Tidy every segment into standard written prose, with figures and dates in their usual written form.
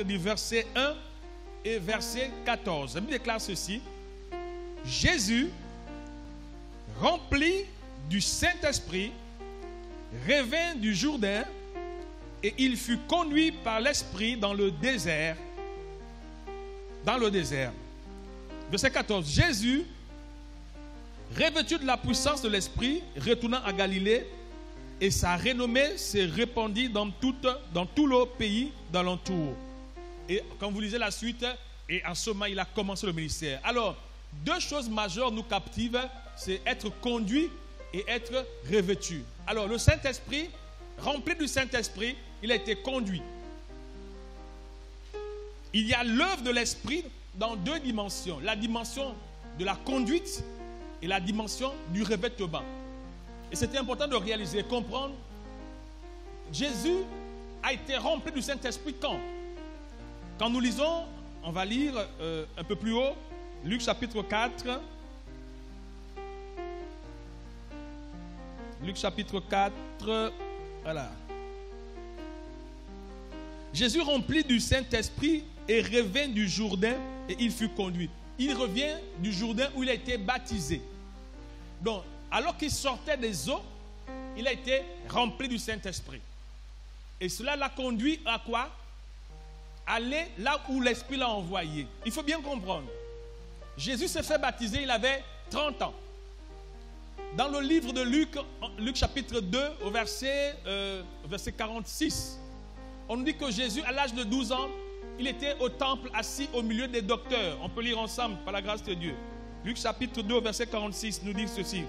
du verset 1 et verset 14. La Bible déclare ceci. Jésus, rempli du Saint-Esprit, revint du Jourdain et il fut conduit par l'Esprit dans le désert. Dans le désert. Verset 14. Jésus, revêtu de la puissance de l'Esprit, retournant à Galilée, et sa renommée s'est répandue dans tout le pays d'alentour. Et quand vous lisez la suite, et en ce moment, il a commencé le ministère. Alors, deux choses majeures nous captivent, c'est être conduit et être revêtu. Alors, le Saint-Esprit, rempli du Saint-Esprit, il a été conduit. Il y a l'œuvre de l'Esprit dans deux dimensions. La dimension de la conduite et la dimension du revêtement. Et c'était important de réaliser, comprendre. Jésus a été rempli du Saint-Esprit quand? Quand nous lisons, on va lire un peu plus haut, Luc chapitre 4. Luc chapitre 4, voilà. Jésus rempli du Saint-Esprit et revint du Jourdain et il fut conduit. Il revient du Jourdain où il a été baptisé. Donc, alors qu'il sortait des eaux, il a été rempli du Saint-Esprit. Et cela l'a conduit à quoi? Aller là où l'Esprit l'a envoyé. Il faut bien comprendre. Jésus s'est fait baptiser, il avait 30 ans. Dans le livre de Luc, Luc chapitre 2, au verset 46, on nous dit que Jésus, à l'âge de 12 ans, il était au temple assis au milieu des docteurs. On peut lire ensemble par la grâce de Dieu. Luc chapitre 2, verset 46 nous dit ceci.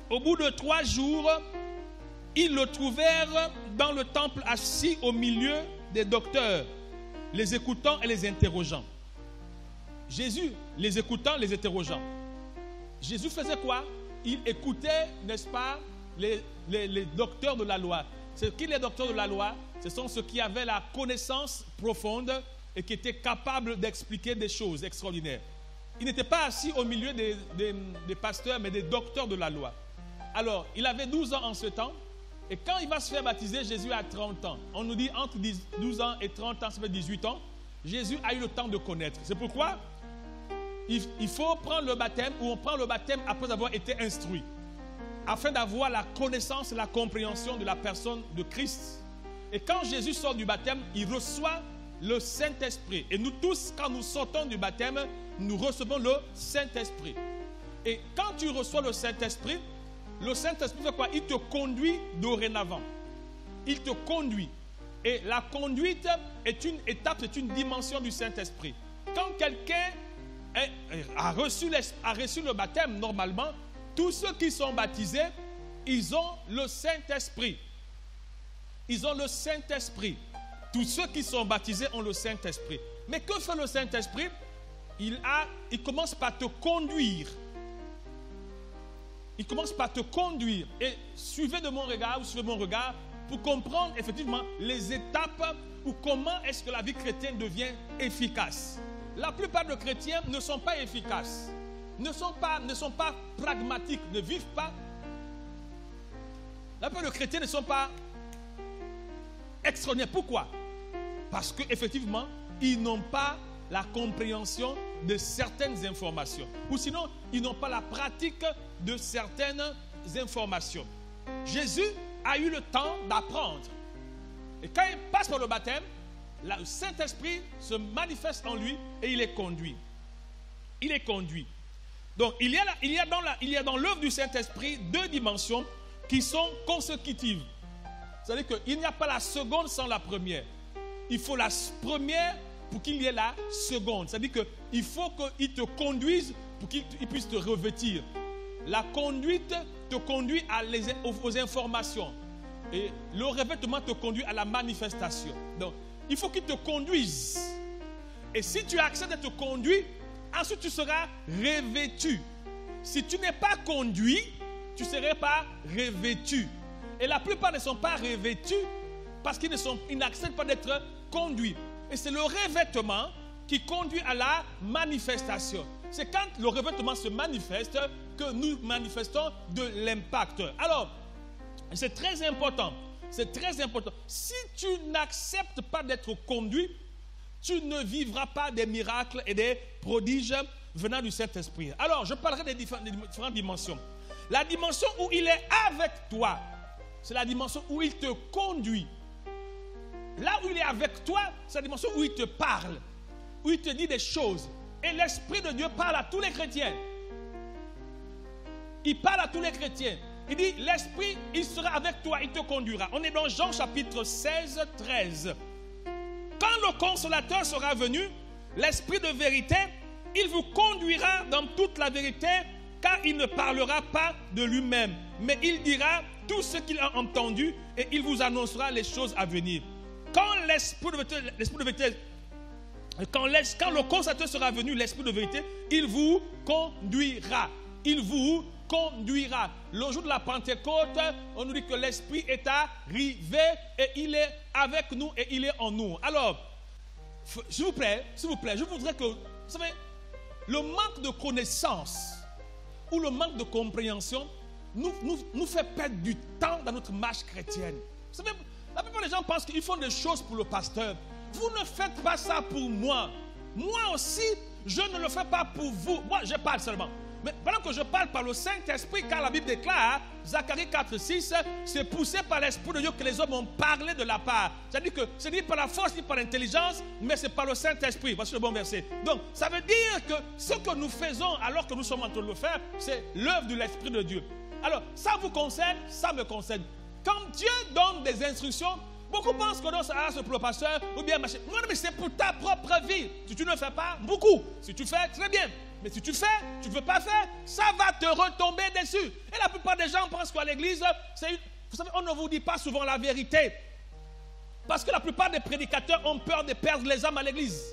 Au bout de 3 jours, ils le trouvèrent dans le temple assis au milieu des docteurs, les écoutant et les interrogeant. Jésus, les écoutant, les interrogeant. Jésus faisait quoi? Il écoutait, n'est-ce pas, les docteurs de la loi. C'est qui les docteurs de la loi? Ce sont ceux qui avaient la connaissance profonde et qui étaient capables d'expliquer des choses extraordinaires. Il n'était pas assis au milieu des pasteurs, mais des docteurs de la loi. Alors, il avait 12 ans en ce temps. Et quand il va se faire baptiser, Jésus a 30 ans. On nous dit entre 12 ans et 30 ans, ça fait 18 ans. Jésus a eu le temps de connaître. C'est pourquoi il faut prendre le baptême, ou on prend le baptême après avoir été instruit, afin d'avoir la connaissance et la compréhension de la personne de Christ. Et quand Jésus sort du baptême, il reçoit le Saint-Esprit. Et nous tous, quand nous sortons du baptême, nous recevons le Saint-Esprit. Et quand tu reçois le Saint-Esprit fait quoi? Il te conduit dorénavant. Il te conduit. Et la conduite est une étape, c'est une dimension du Saint-Esprit. Quand quelqu'un a reçu le baptême, normalement, tous ceux qui sont baptisés, ils ont le Saint-Esprit. Ils ont le Saint-Esprit. Tous ceux qui sont baptisés ont le Saint-Esprit. Mais que fait le Saint-Esprit? Il commence par te conduire. Il commence par te conduire. Et suivez mon regard pour comprendre effectivement les étapes ou comment est-ce que la vie chrétienne devient efficace. La plupart des chrétiens ne sont pas efficaces, ne sont pas pragmatiques, ne vivent pas. La plupart des chrétiens ne sont pas extraordinaires. Pourquoi? Parce qu'effectivement, ils n'ont pas la compréhension de certaines informations. Ou sinon, ils n'ont pas la pratique de certaines informations. Jésus a eu le temps d'apprendre. Et quand il passe par le baptême, le Saint-Esprit se manifeste en lui et il est conduit. Il est conduit. Donc, il y a dans l'œuvre du Saint-Esprit deux dimensions qui sont consécutives. C'est-à-dire qu'il n'y a pas la seconde sans la première. Il faut la première pour qu'il y ait la seconde. C'est-à-dire qu'il faut qu'il te conduise pour qu'il puisse te revêtir. La conduite te conduit aux informations. Et le revêtement te conduit à la manifestation. Donc, il faut qu'il te conduise. Et si tu acceptes d'être conduit, ensuite tu seras revêtu. Si tu n'es pas conduit, tu ne seras pas revêtu. Et la plupart ne sont pas revêtus parce qu'ils n'acceptent pas d'être conduits. Et c'est le revêtement qui conduit à la manifestation. C'est quand le revêtement se manifeste que nous manifestons de l'impact. Alors, c'est très important. C'est très important. Si tu n'acceptes pas d'être conduit, tu ne vivras pas des miracles et des prodiges venant du Saint-Esprit. Alors, je parlerai des différentes dimensions. La dimension où il est avec toi, c'est la dimension où il te conduit. Là où il est avec toi, c'est la dimension où il te parle, où il te dit des choses. Et l'Esprit de Dieu parle à tous les chrétiens. Il parle à tous les chrétiens. Il dit, l'Esprit, il sera avec toi, il te conduira. On est dans Jean chapitre 16, 13. Quand le Consolateur sera venu, l'Esprit de vérité, il vous conduira dans toute la vérité, car il ne parlera pas de lui-même, mais il dira tout ce qu'il a entendu et il vous annoncera les choses à venir. Quand l'Esprit de vérité, quand le Consolateur sera venu, l'Esprit de vérité, il vous conduira. Il vous conduira. Le jour de la Pentecôte, on nous dit que l'Esprit est arrivé et il est avec nous et il est en nous. Alors, s'il vous plaît, je voudrais que, vous savez, le manque de connaissance ou le manque de compréhension nous fait perdre du temps dans notre marche chrétienne. Vous savez, la plupart des gens pensent qu'ils font des choses pour le pasteur. Vous ne faites pas ça pour moi. Moi aussi, je ne le fais pas pour vous. Moi, je parle seulement. Mais pendant que je parle par le Saint-Esprit, car la Bible déclare, Zacharie 4, 6, c'est poussé par l'Esprit de Dieu que les hommes ont parlé de la part. C'est-à-dire que c'est dit par la force, ni par l'intelligence, mais c'est par le Saint-Esprit. Voici le bon verset. Donc, ça veut dire que ce que nous faisons alors que nous sommes en train de le faire, c'est l'œuvre de l'Esprit de Dieu. Alors, ça vous concerne, ça me concerne. Quand Dieu donne des instructions, beaucoup pensent que non, ça c'est pour le pasteur ou bien machin. Non, mais c'est pour ta propre vie. Si tu ne fais pas, beaucoup. Si tu fais, très bien. Mais si tu fais, tu ne veux pas faire, ça va te retomber dessus. Et la plupart des gens pensent qu'à l'église, vous savez, on ne vous dit pas souvent la vérité. Parce que la plupart des prédicateurs ont peur de perdre les âmes à l'église.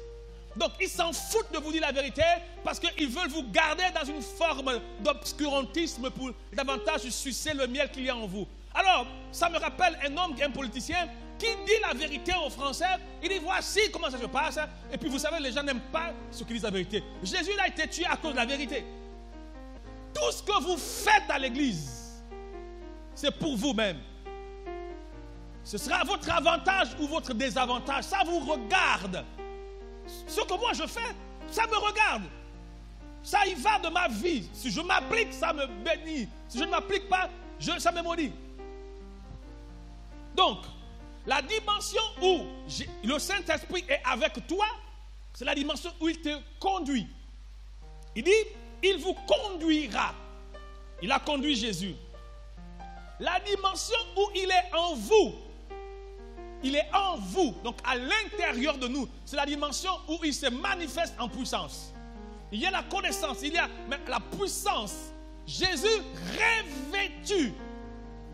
Donc, ils s'en foutent de vous dire la vérité parce qu'ils veulent vous garder dans une forme d'obscurantisme pour davantage sucer le miel qu'il y a en vous. Alors, ça me rappelle un homme, un politicien, qui dit la vérité aux Français. Il dit, voici comment ça se passe. Et puis, vous savez, les gens n'aiment pas ce qu'ils disent la vérité. Jésus a été tué à cause de la vérité. Tout ce que vous faites à l'église, c'est pour vous-même. Ce sera votre avantage ou votre désavantage. Ça vous regarde. Ce que moi je fais, ça me regarde. Ça y va de ma vie. Si je m'applique, ça me bénit. Si je ne m'applique pas, ça me maudit. Donc, la dimension où le Saint-Esprit est avec toi, c'est la dimension où il te conduit. Il dit, il vous conduira. Il a conduit Jésus. La dimension où il est en vous, il est en vous, donc à l'intérieur de nous. C'est la dimension où il se manifeste en puissance. Il y a la connaissance, il y a la puissance. Jésus revêtu.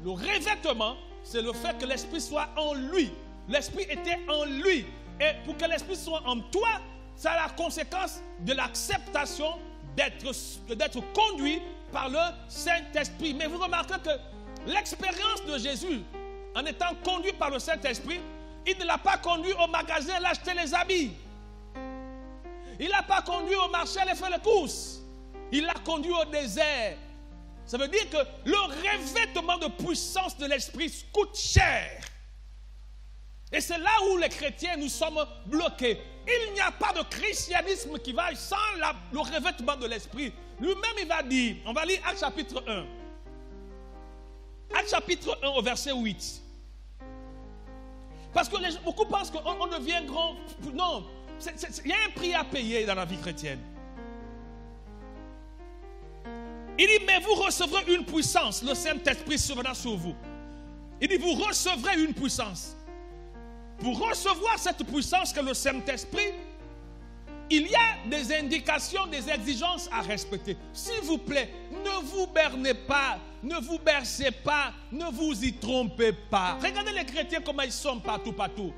Le revêtement, c'est le fait que l'Esprit soit en lui. L'Esprit était en lui. Et pour que l'Esprit soit en toi, ça a la conséquence de l'acceptation d'être conduit par le Saint-Esprit. Mais vous remarquez que l'expérience de Jésus, en étant conduit par le Saint-Esprit, il ne l'a pas conduit au magasin l'acheter les habits. Il ne l'a pas conduit au marché aller faire les courses. Il l'a conduit au désert. Ça veut dire que le revêtement de puissance de l'Esprit coûte cher. Et c'est là où les chrétiens, nous sommes bloqués. Il n'y a pas de christianisme qui va sans le revêtement de l'Esprit. Lui-même, il va dire, on va lire Actes chapitre 1. Actes chapitre 1 au verset 8. Parce que beaucoup pensent qu'on devient grand. Non, il y a un prix à payer dans la vie chrétienne. Il dit, mais vous recevrez une puissance, le Saint-Esprit survenant sur vous. Il dit, vous recevrez une puissance. Pour recevoir cette puissance que le Saint-Esprit, il y a des indications, des exigences à respecter. S'il vous plaît, ne vous bernez pas, ne vous bercez pas, ne vous y trompez pas. Regardez les chrétiens comment ils sont partout.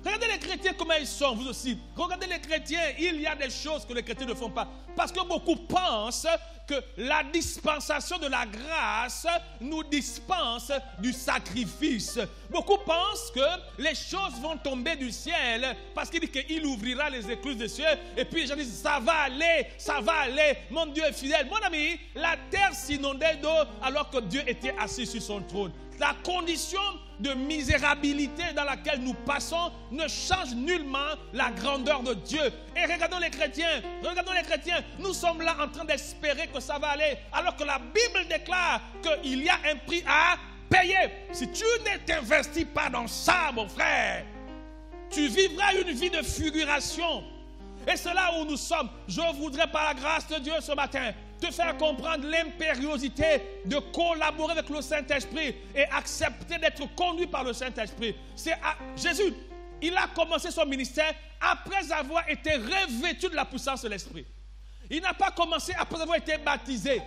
Regardez les chrétiens comment ils sont, vous aussi. Regardez les chrétiens, il y a des choses que les chrétiens ne font pas. Parce que beaucoup pensent que la dispensation de la grâce nous dispense du sacrifice. Beaucoup pensent que les choses vont tomber du ciel parce qu'il dit qu'il ouvrira les écluses des cieux et puis les gens disent ça va aller, mon Dieu est fidèle. Mon ami, la terre s'inondait d'eau alors que Dieu était assis sur son trône. La condition de misérabilité dans laquelle nous passons ne change nullement la grandeur de Dieu. Et regardons les chrétiens, nous sommes là en train d'espérer que ça va aller, alors que la Bible déclare qu'il y a un prix à payer. Si tu ne t'investis pas dans ça, mon frère, tu vivras une vie de figuration. Et c'est là où nous sommes. Je voudrais par la grâce de Dieu ce matin te faire comprendre l'impériosité de collaborer avec le Saint-Esprit et accepter d'être conduit par le Saint-Esprit. Jésus, il a commencé son ministère après avoir été revêtu de la puissance de l'Esprit. Il n'a pas commencé après avoir été baptisé.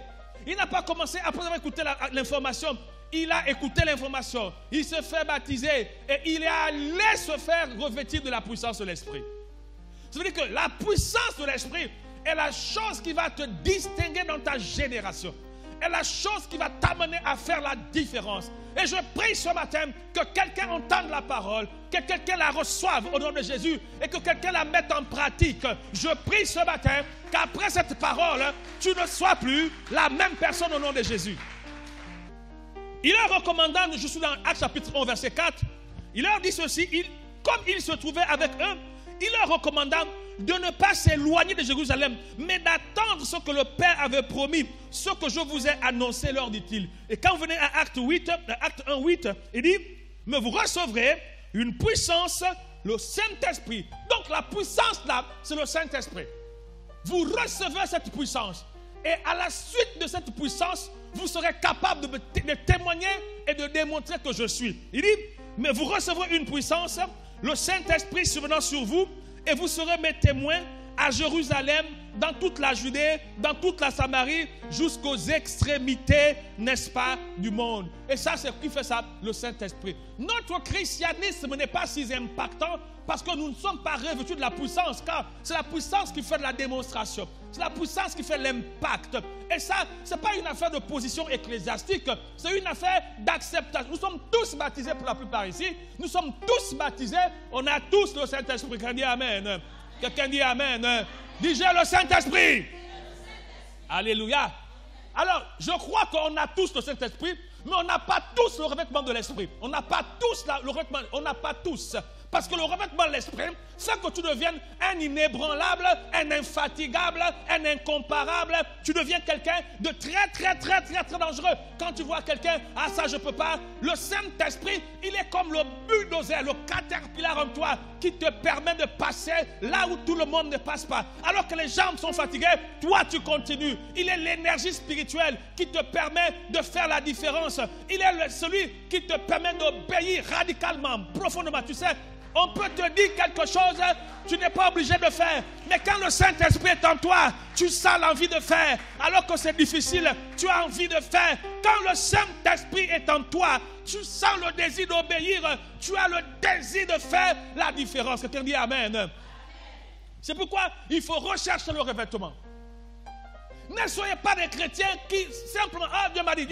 Il n'a pas commencé après avoir écouté l'information. Il a écouté l'information. Il se fait baptiser et il est allé se faire revêtir de la puissance de l'Esprit. Ça veut dire que la puissance de l'Esprit est la chose qui va te distinguer dans ta génération. Est la chose qui va t'amener à faire la différence. Et je prie ce matin que quelqu'un entende la parole, que quelqu'un la reçoive au nom de Jésus et que quelqu'un la mette en pratique. Je prie ce matin qu'après cette parole, tu ne sois plus la même personne au nom de Jésus. Il leur recommandant, je suis dans Actes chapitre 11 verset 4, il leur dit ceci, comme il se trouvait avec eux, il leur recommanda de ne pas s'éloigner de Jérusalem, mais d'attendre ce que le Père avait promis, ce que je vous ai annoncé, leur dit-il. Et quand vous venez à Acte 1, 8, il dit, mais vous recevrez une puissance, le Saint-Esprit. Donc la puissance là, c'est le Saint-Esprit. Vous recevez cette puissance. Et à la suite de cette puissance, vous serez capable de témoigner et de démontrer que je suis. Il dit, mais vous recevrez une puissance, le Saint-Esprit survenant sur vous, et vous serez mes témoins à Jérusalem, dans toute la Judée, dans toute la Samarie, jusqu'aux extrémités, n'est-ce pas, du monde. Et ça, c'est qui fait ça? Le Saint-Esprit. Notre christianisme n'est pas si impactant parce que nous ne sommes pas revêtus de la puissance, car c'est la puissance qui fait de la démonstration. C'est la puissance qui fait l'impact. Et ça, ce n'est pas une affaire de position ecclésiastique, c'est une affaire d'acceptation. Nous sommes tous baptisés pour la plupart ici. Nous sommes tous baptisés. On a tous le Saint-Esprit. Quelqu'un dit Amen. Quelqu'un dit Amen. Dis j'ai le Saint-Esprit. Alléluia. Alors, je crois qu'on a tous le Saint-Esprit, mais on n'a pas tous le revêtement de l'Esprit. On n'a pas tous le revêtement. On n'a pas tous. Parce que le revêtement de l'Esprit fait que tu deviennes un inébranlable, un infatigable, un incomparable. Tu deviens quelqu'un de très dangereux. Quand tu vois quelqu'un, ah ça je ne peux pas. Le Saint-Esprit, il est comme le bulldozer, le caterpillar en toi qui te permet de passer là où tout le monde ne passe pas. Alors que les jambes sont fatiguées, toi tu continues. Il est l'énergie spirituelle qui te permet de faire la différence. Il est celui qui te permet d'obéir radicalement, profondément. Tu sais, on peut te dire quelque chose, tu n'es pas obligé de faire. Mais quand le Saint-Esprit est en toi, tu sens l'envie de faire. Alors que c'est difficile, tu as envie de faire. Quand le Saint-Esprit est en toi, tu sens le désir d'obéir. Tu as le désir de faire la différence. Quelqu'un dit Amen. C'est pourquoi il faut rechercher le revêtement. Ne soyez pas des chrétiens qui simplement, ah Dieu m'a dit.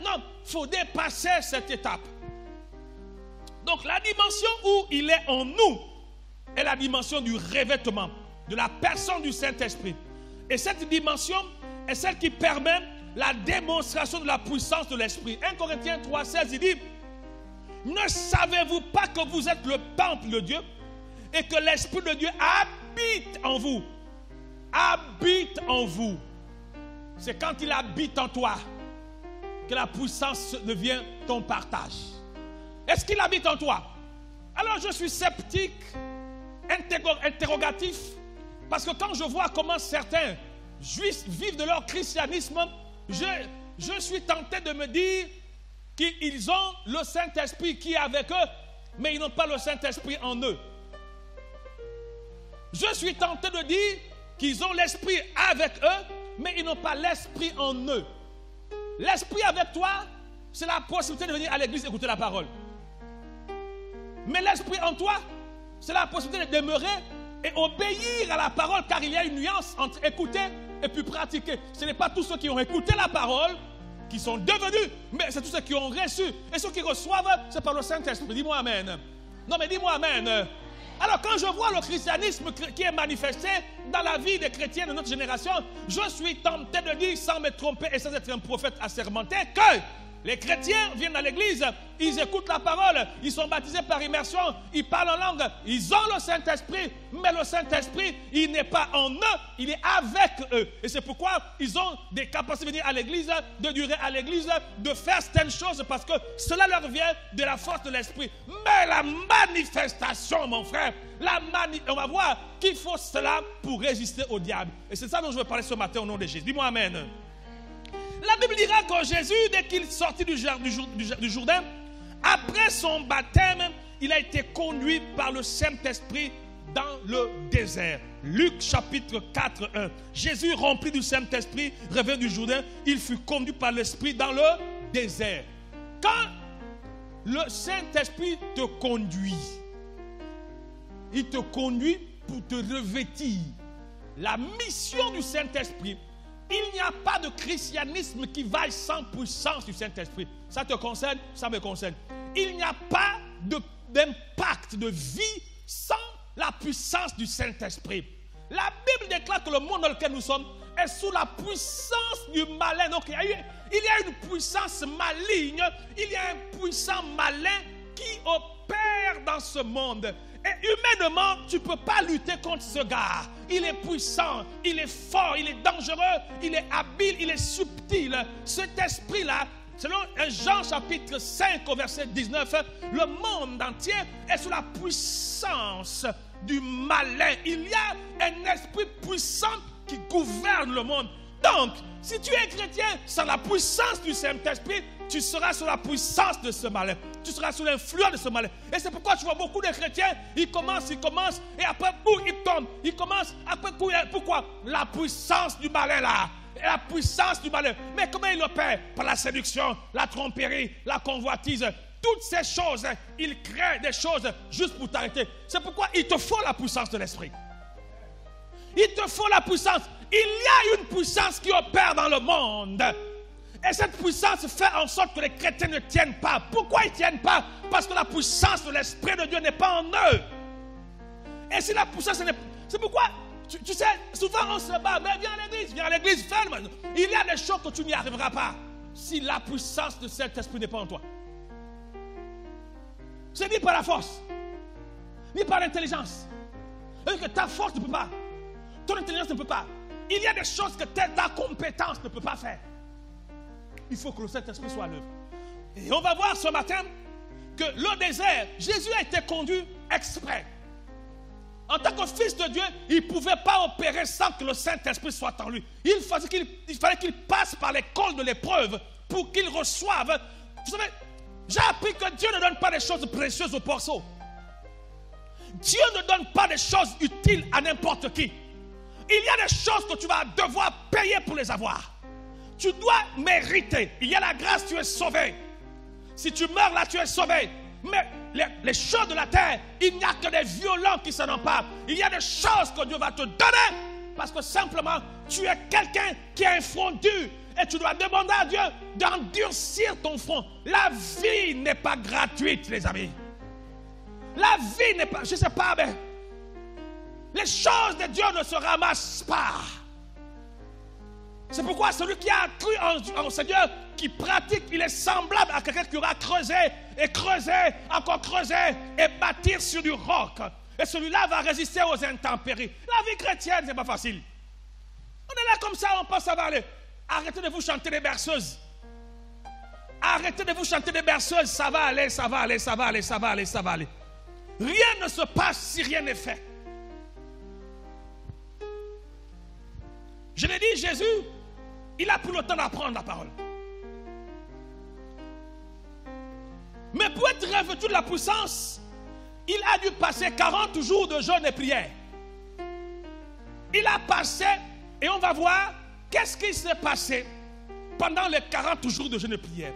Non, il faut dépasser cette étape. Donc la dimension où il est en nous est la dimension du revêtement, de la personne du Saint-Esprit. Et cette dimension est celle qui permet la démonstration de la puissance de l'Esprit. 1 Corinthiens 3,16, il dit, ne savez-vous pas que vous êtes le temple de Dieu et que l'Esprit de Dieu habite en vous? Habite en vous. C'est quand il habite en toi que la puissance devient ton partage. Est-ce qu'il habite en toi? Alors je suis sceptique, interrogatif, parce que quand je vois comment certains juifs vivent de leur christianisme, je suis tenté de me dire qu'ils ont le Saint-Esprit qui est avec eux, mais ils n'ont pas le Saint-Esprit en eux. Je suis tenté de dire qu'ils ont l'Esprit avec eux, mais ils n'ont pas l'Esprit en eux. L'Esprit avec toi, c'est la possibilité de venir à l'église écouter la parole. Mais l'Esprit en toi, c'est la possibilité de demeurer et obéir à la parole, car il y a une nuance entre écouter et puis pratiquer. Ce n'est pas tous ceux qui ont écouté la parole qui sont devenus, mais c'est tous ceux qui ont reçu. Et ceux qui reçoivent, c'est par le Saint-Esprit. Dis-moi amen. Non, mais dis-moi amen. Alors quand je vois le christianisme qui est manifesté dans la vie des chrétiens de notre génération, je suis tenté de dire, sans me tromper et sans être un prophète assermenté, que les chrétiens viennent à l'église, ils écoutent la parole, ils sont baptisés par immersion, ils parlent en langue, ils ont le Saint-Esprit, mais le Saint-Esprit, il n'est pas en eux, il est avec eux. Et c'est pourquoi ils ont des capacités de venir à l'église, de durer à l'église, de faire certaines choses, parce que cela leur vient de la force de l'Esprit. Mais la manifestation, mon frère, on va voir qu'il faut cela pour résister au diable. Et c'est ça dont je veux parler ce matin au nom de Jésus. Dis-moi amen. La Bible dira que Jésus, dès qu'il sortit du Jourdain, après son baptême, il a été conduit par le Saint-Esprit dans le désert. Luc chapitre 4, 1. Jésus, rempli du Saint-Esprit, revint du Jourdain, il fut conduit par l'Esprit dans le désert. Quand le Saint-Esprit te conduit, il te conduit pour te revêtir. La mission du Saint-Esprit, il n'y a pas de christianisme qui vaille sans puissance du Saint-Esprit. Ça te concerne, ça me concerne. Il n'y a pas d'impact de vie sans la puissance du Saint-Esprit. La Bible déclare que le monde dans lequel nous sommes est sous la puissance du malin. Donc il y a une puissance maligne, il y a un puissant malin qui opère dans ce monde. Et humainement, tu ne peux pas lutter contre ce gars. Il est puissant, il est fort, il est dangereux, il est habile, il est subtil. Cet esprit-là, selon Jean chapitre 5 au verset 19, le monde entier est sous la puissance du malin. Il y a un esprit puissant qui gouverne le monde. Donc, si tu es chrétien, sans la puissance du Saint-Esprit, tu seras sous la puissance de ce malin. Tu seras sous l'influence de ce malin. Et c'est pourquoi tu vois beaucoup de chrétiens, ils commencent, et après coup, ils tombent. Ils commencent, après coup, pourquoi? La puissance du malin là. La puissance du malin. Mais comment il opère? Par la séduction, la tromperie, la convoitise. Toutes ces choses, il crée des choses juste pour t'arrêter. C'est pourquoi il te faut la puissance de l'esprit. Il te faut la puissance. Il y a une puissance qui opère dans le monde. Et cette puissance fait en sorte que les chrétiens ne tiennent pas. Pourquoi ils ne tiennent pas? Parce que la puissance de l'Esprit de Dieu n'est pas en eux. Et si la puissance n'est pas... C'est pourquoi, tu sais, souvent on se bat. Mais viens à l'église, ferme. Il y a des choses que tu n'y arriveras pas si la puissance de cet esprit n'est pas en toi. C'est ni par la force, ni par l'intelligence. Que ta force ne peut pas. Ton intelligence ne peut pas. Il y a des choses que ta compétence ne peut pas faire. Il faut que le Saint-Esprit soit à l'œuvre. Et on va voir ce matin que le désert, Jésus a été conduit exprès. En tant que fils de Dieu, il ne pouvait pas opérer sans que le Saint-Esprit soit en lui. Il fallait qu'il passe par l'école de l'épreuve pour qu'il reçoive. Vous savez, j'ai appris que Dieu ne donne pas des choses précieuses aux porceaux. Dieu ne donne pas des choses utiles à n'importe qui. Il y a des choses que tu vas devoir payer pour les avoir. Tu dois mériter. Il y a la grâce, tu es sauvé. Si tu meurs là, tu es sauvé. Mais les choses de la terre, il n'y a que des violents qui s'en emparent. Il y a des choses que Dieu va te donner parce que simplement, tu es quelqu'un qui a un front dur et tu dois demander à Dieu d'endurcir ton front. La vie n'est pas gratuite, les amis. La vie n'est pas, je ne sais pas, mais les choses de Dieu ne se ramassent pas. C'est pourquoi celui qui a cru en Seigneur, qui pratique, il est semblable à quelqu'un qui aura creusé, encore creusé, et bâtir sur du roc. Et celui-là va résister aux intempéries. La vie chrétienne, c'est pas facile. On est là comme ça, on pense que ça va aller. Arrêtez de vous chanter des berceuses. Arrêtez de vous chanter des berceuses. Ça va aller, ça va aller, ça va aller, ça va aller, ça va aller. Rien ne se passe si rien n'est fait. Je l'ai dit, Jésus, il a pris le temps d'apprendre la parole. Mais pour être revêtu de la puissance, il a dû passer 40 jours de jeûne et prière. Il a passé, et on va voir qu'est-ce qui s'est passé pendant les 40 jours de jeûne et prière.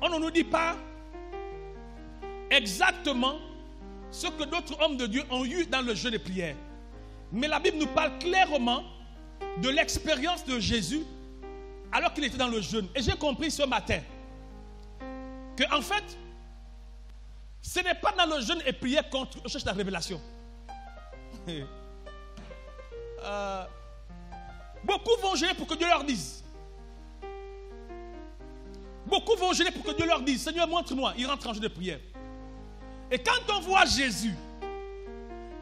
On ne nous dit pas exactement ce que d'autres hommes de Dieu ont eu dans le jeûne et prière. Mais la Bible nous parle clairement de l'expérience de Jésus alors qu'il était dans le jeûne. Et j'ai compris ce matin que en fait, ce n'est pas dans le jeûne et prière qu'on cherche la révélation. Beaucoup vont jeûner pour que Dieu leur dise. Beaucoup vont jeûner pour que Dieu leur dise, Seigneur, montre-moi. Ils rentrent en jeûne de prière. Et quand on voit Jésus,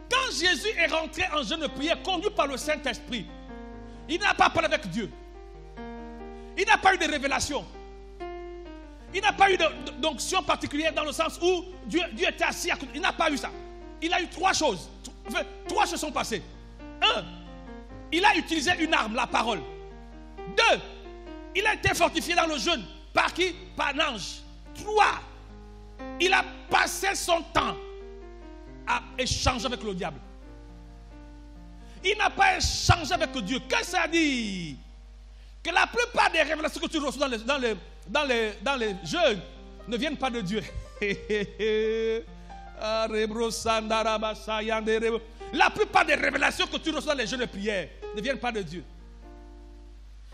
quand Jésus est rentré en jeûne de prière, conduit par le Saint-Esprit, il n'a pas parlé avec Dieu. Il n'a pas eu de révélation. Il n'a pas eu d'onction particulière dans le sens où Dieu était assis à côté. Il n'a pas eu ça. Il a eu trois choses. Trois se sont passées. Un, il a utilisé une arme, la parole. Deux, il a été fortifié dans le jeûne. Par qui? Par l'ange. Trois, il a passé son temps à échanger avec le diable. Il n'a pas échangé avec Dieu. Qu'est-ce que ça dit? Que la plupart des révélations que tu reçois dans les jeûnes ne viennent pas de Dieu. La plupart des révélations que tu reçois dans les jeûnes de prière ne viennent pas de Dieu.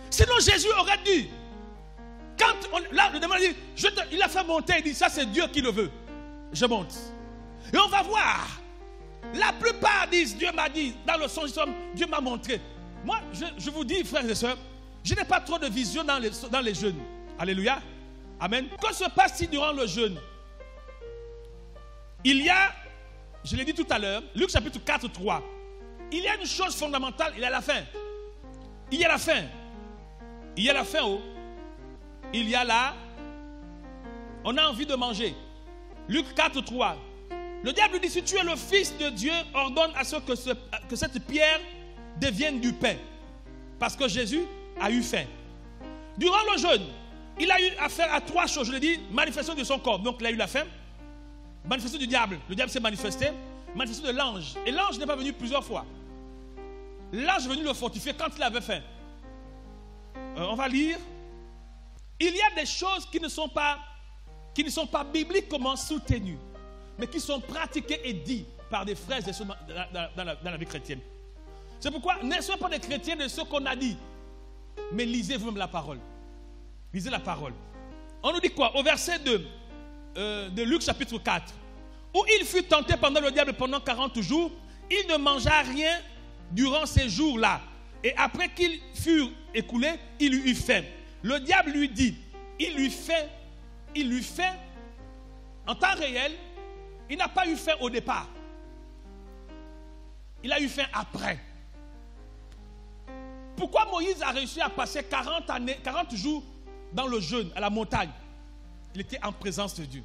Sinon Jésus aurait dit, quand le démon dit, il a fait monter, il dit, ça c'est Dieu qui le veut. Je monte. Et on va voir. La plupart disent, Dieu m'a dit, dans le songe, Dieu m'a montré. Moi, je vous dis, frères et sœurs, je n'ai pas trop de vision dans les jeûnes. Alléluia. Amen. Que se passe-t-il durant le jeûne? Il y a, je l'ai dit tout à l'heure, Luc chapitre 4, 3. Il y a une chose fondamentale, il y a la faim. Il y a la faim. Il y a la faim, oh. Il y a là, on a envie de manger. Luc 4, 3. Le diable dit, si tu es le Fils de Dieu, ordonne à ce que cette pierre devienne du pain. Parce que Jésus a eu faim. Durant le jeûne, il a eu affaire à trois choses. Je l'ai dit, manifestation de son corps. Donc il a eu la faim. Manifestation du diable. Le diable s'est manifesté. Manifestation de l'ange. Et l'ange n'est pas venu plusieurs fois. L'ange est venu le fortifier quand il avait faim. On va lire. Il y a des choses qui ne sont pas bibliquement soutenues, mais qui sont pratiquées et dites par des frères et sœurs dans la vie chrétienne. C'est pourquoi ne soyez pas des chrétiens de ce qu'on a dit, mais lisez vous-même la parole. Lisez la parole. On nous dit quoi? Au verset 2 de Luc chapitre 4, où il fut tenté pendant le diable pendant 40 jours, il ne mangea rien durant ces jours-là. Et après qu'ils furent écoulés, il eut faim. Le diable lui dit, il lui fait en temps réel, il n'a pas eu faim au départ. Il a eu faim après. Pourquoi Moïse a réussi à passer 40 jours dans le jeûne, à la montagne? Il était en présence de Dieu.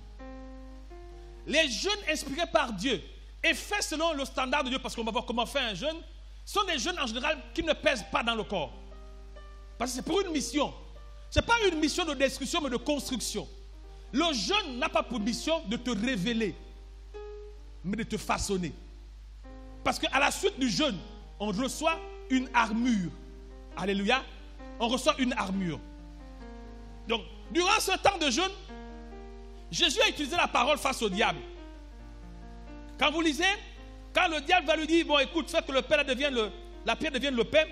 Les jeûnes inspirés par Dieu et faits selon le standard de Dieu, parce qu'on va voir comment faire un jeûne, sont des jeûnes en général qui ne pèsent pas dans le corps. Parce que c'est pour une mission. Ce n'est pas une mission de destruction, mais de construction. Le jeûne n'a pas pour mission de te révéler, mais de te façonner. Parce qu'à la suite du jeûne, on reçoit une armure. Alléluia. On reçoit une armure. Donc, durant ce temps de jeûne, Jésus a utilisé la parole face au diable. Quand vous lisez, quand le diable va lui dire, bon écoute, fais que la pierre devienne le pain,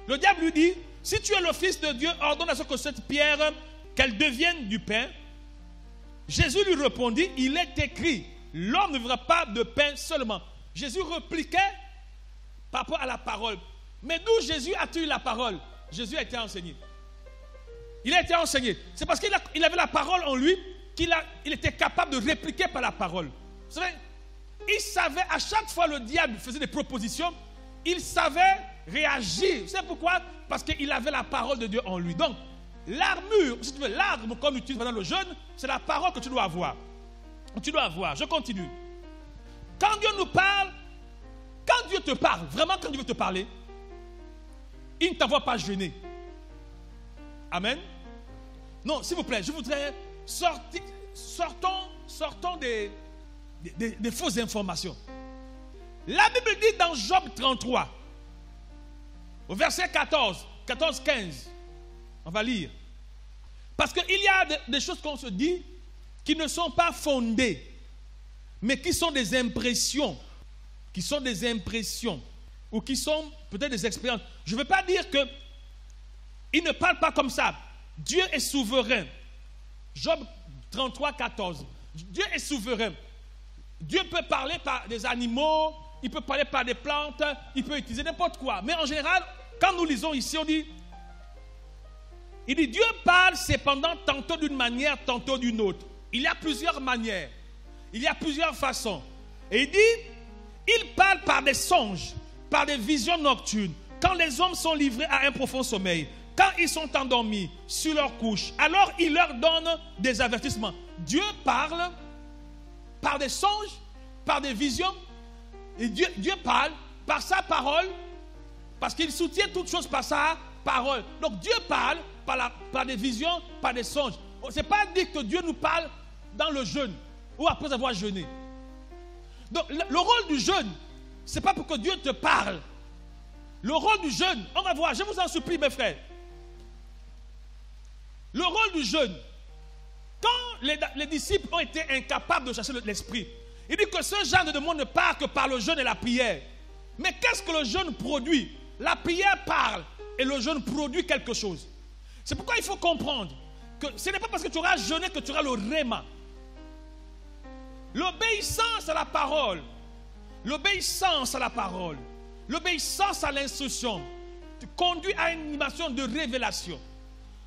le diable lui dit, si tu es le Fils de Dieu, ordonne à ce que cette pierre, qu'elle devienne du pain. Jésus lui répondit, il est écrit, l'homme ne vivra pas de pain seulement. Jésus répliquait par rapport à la parole. Mais d'où Jésus a-t-il la parole? Jésus a été enseigné. Il a été enseigné. C'est parce qu'il avait la parole en lui qu'il était capable de répliquer par la parole. Vous savez, il savait, à chaque fois le diable faisait des propositions, il savait réagir. Vous savez pourquoi? Parce qu'il avait la parole de Dieu en lui. Donc, l'armure, si tu veux, l'arme qu'on utilise pendant le jeûne, c'est la parole que tu dois avoir. Tu dois avoir. Je continue. Quand Dieu nous parle, quand Dieu te parle, vraiment quand Dieu veut te parler, il ne t'envoie pas jeûner. Amen. Non, s'il vous plaît, je voudrais sortons des fausses informations. La Bible dit dans Job 33, au verset 14, 15, on va lire. Parce qu'il y a des choses qu'on se dit qui ne sont pas fondées, mais qui sont des impressions. Qui sont des impressions. ou qui sont peut-être des expériences. Je ne veux pas dire qu'ils ne parlent pas comme ça. Dieu est souverain. Job 33, 14. Dieu est souverain. Dieu peut parler par des animaux, il peut parler par des plantes, il peut utiliser n'importe quoi. Mais en général, quand nous lisons ici, on dit, il dit Dieu parle cependant tantôt d'une manière, tantôt d'une autre. Il y a plusieurs manières, il y a plusieurs façons. Et il dit, il parle par des songes, par des visions nocturnes, quand les hommes sont livrés à un profond sommeil, quand ils sont endormis sur leur couche, alors il leur donne des avertissements. Dieu parle par des songes, par des visions, et Dieu parle par sa parole, parce qu'il soutient toutes choses par sa parole. Donc Dieu parle par des visions, par des songes. Ce n'est pas dit que Dieu nous parle dans le jeûne ou après avoir jeûné. Donc le rôle du jeûne, ce n'est pas pour que Dieu te parle. Le rôle du jeûne, on va voir, je vous en supplie mes frères. Le rôle du jeûne, quand les disciples ont été incapables de chercher l'esprit, il dit que ce genre de monde ne part que par le jeûne et la prière. Mais qu'est-ce que le jeûne produit? La prière parle et le jeûne produit quelque chose. C'est pourquoi il faut comprendre que ce n'est pas parce que tu auras jeûné que tu auras le réma. L'obéissance à la parole, l'obéissance à la parole, l'obéissance à l'instruction te conduit à une dimension de révélation.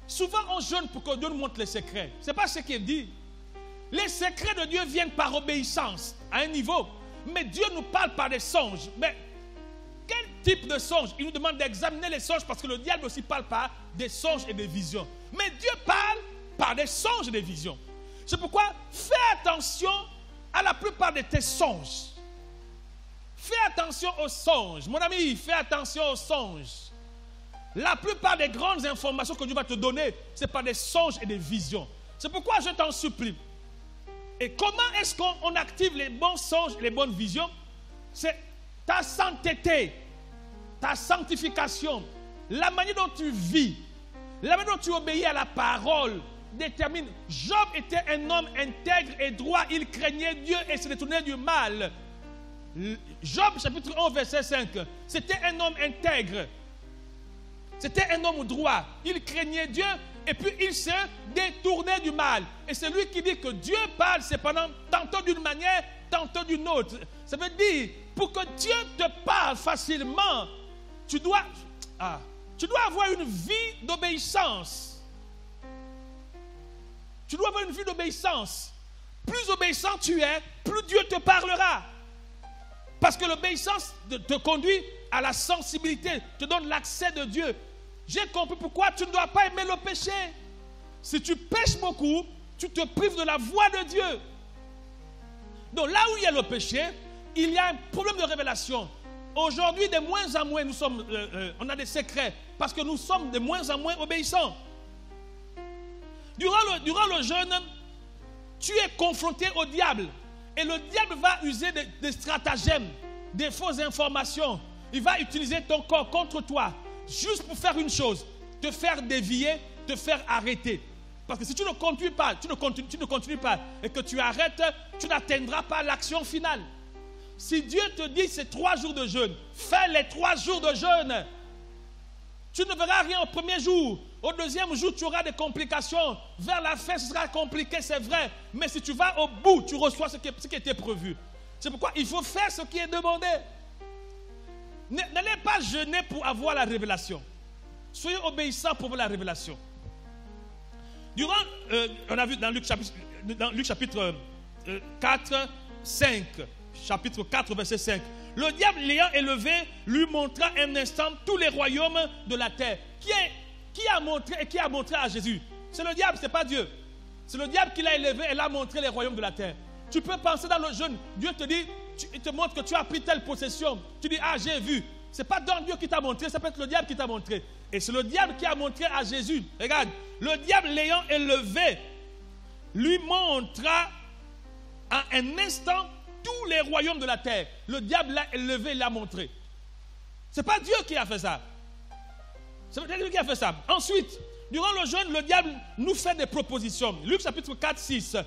Souvent on jeûne pour que Dieu nous montre les secrets. Ce n'est pas ce qu'il dit. Les secrets de Dieu viennent par obéissance à un niveau. Mais Dieu nous parle par des songes. Mais quel type de songes? Il nous demande d'examiner les songes parce que le diable aussi parle par des songes et des visions. Mais Dieu parle par des songes et des visions. C'est pourquoi fais attention à la plupart de tes songes. Fais attention aux songes. Mon ami, fais attention aux songes. La plupart des grandes informations que Dieu va te donner, c'est par des songes et des visions. C'est pourquoi je t'en supplie. Et comment est-ce qu'on active les bons songes et les bonnes visions? C'est ta sainteté, ta sanctification, la manière dont tu vis, la manière dont tu obéis à la parole détermine. Job était un homme intègre et droit, il craignait Dieu et se détournait du mal. Job chapitre 11 verset 5, c'était un homme intègre, c'était un homme droit, il craignait Dieu et puis il se détournait du mal. Et c'est lui qui dit que Dieu parle cependant tantôt d'une manière, tantôt d'une autre. Ça veut dire, pour que Dieu te parle facilement, tu dois avoir une vie d'obéissance. Tu dois avoir une vie d'obéissance. Plus obéissant tu es, plus Dieu te parlera. Parce que l'obéissance te conduit à la sensibilité, te donne l'accès de Dieu. J'ai compris pourquoi tu ne dois pas aimer le péché. Si tu pêches beaucoup, tu te prives de la voix de Dieu. Donc là où il y a le péché, il y a un problème de révélation. Aujourd'hui, de moins en moins, on a des secrets parce que nous sommes de moins en moins obéissants. Durant le jeûne, tu es confronté au diable. Et le diable va user des stratagèmes, des fausses informations. Il va utiliser ton corps contre toi, juste pour faire une chose, te faire dévier, te faire arrêter. Parce que si tu ne continues pas, et que tu arrêtes, tu n'atteindras pas l'action finale. Si Dieu te dit c'est 3 jours de jeûne, fais les 3 jours de jeûne. Tu ne verras rien au premier jour. Au deuxième jour, tu auras des complications. Vers la fin, ce sera compliqué, c'est vrai. Mais si tu vas au bout, tu reçois ce qui était prévu. C'est pourquoi il faut faire ce qui est demandé. N'allez pas jeûner pour avoir la révélation. Soyez obéissants pour avoir la révélation. On a vu dans Luc chapitre 4, 5, chapitre 4, verset 5. Le diable l'ayant élevé, lui montra un instant tous les royaumes de la terre. Qui a montré à Jésus? C'est le diable, ce n'est pas Dieu. C'est le diable qui l'a élevé et l'a montré les royaumes de la terre. Tu peux penser dans le jeûne, Dieu te dit, il te montre que tu as pris telle possession. Tu dis, ah j'ai vu. Ce n'est pas donc Dieu qui t'a montré, ça peut être le diable qui t'a montré. Et c'est le diable qui a montré à Jésus. Regarde, le diable l'ayant élevé, lui montra en un instant tous les royaumes de la terre. Le diable l'a élevé, l'a montré. Ce n'est pas Dieu qui a fait ça. C'est Dieu qui a fait ça. Ensuite, durant le jeûne, le diable nous fait des propositions. Luc chapitre 4, 6.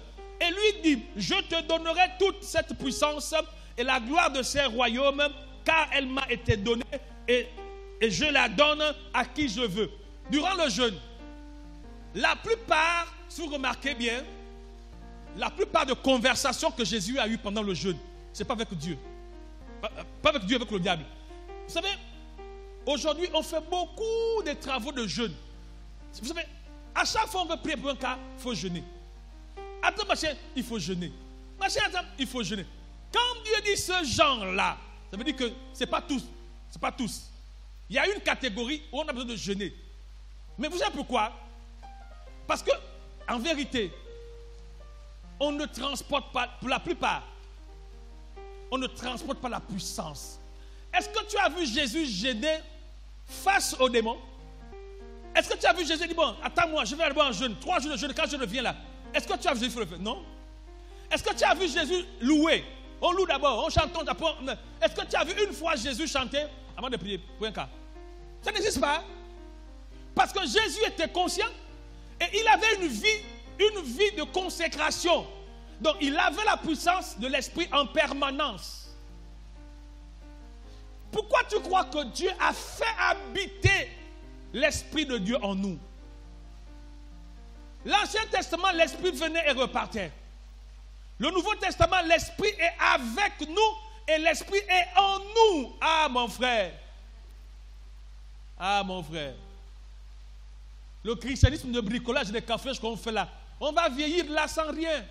Et lui dit, je te donnerai toute cette puissance et la gloire de ces royaumes, car elle m'a été donnée et je la donne à qui je veux. Durant le jeûne, la plupart, si vous remarquez bien, la plupart de conversations que Jésus a eues pendant le jeûne, ce n'est pas avec Dieu. Pas avec Dieu, avec le diable. Vous savez, aujourd'hui, on fait beaucoup de travaux de jeûne. Vous savez, à chaque fois qu'on veut prier pour un cas, il faut jeûner. Attends, machin, il faut jeûner. Machin, attends, il faut jeûner. Quand Dieu dit ce genre-là, ça veut dire que ce n'est pas tous. Ce n'est pas tous. Il y a une catégorie où on a besoin de jeûner. Mais vous savez pourquoi? Parce que, en vérité, on ne transporte pas, pour la plupart, on ne transporte pas la puissance. Est-ce que tu as vu Jésus jeûner face aux démons? Est-ce que tu as vu Jésus dire, bon, attends-moi, je vais aller en jeûne, 3 jours de jeûne, quand je reviens là. Est-ce que tu as vu Jésus le faire? Non. Est-ce que tu as vu Jésus louer? On loue d'abord, on chante d'abord. Est-ce que tu as vu une fois Jésus chanter avant de prier pour un cas? Ça n'existe pas. Parce que Jésus était conscient et il avait une vie de consécration. Donc il avait la puissance de l'Esprit en permanence. Pourquoi tu crois que Dieu a fait habiter l'Esprit de Dieu en nous? L'Ancien Testament, l'Esprit venait et repartait. Le Nouveau Testament, l'Esprit est avec nous et l'Esprit est en nous. Ah mon frère. Ah mon frère. Le christianisme de bricolage des cafés qu'on fait là, on va vieillir là sans rien.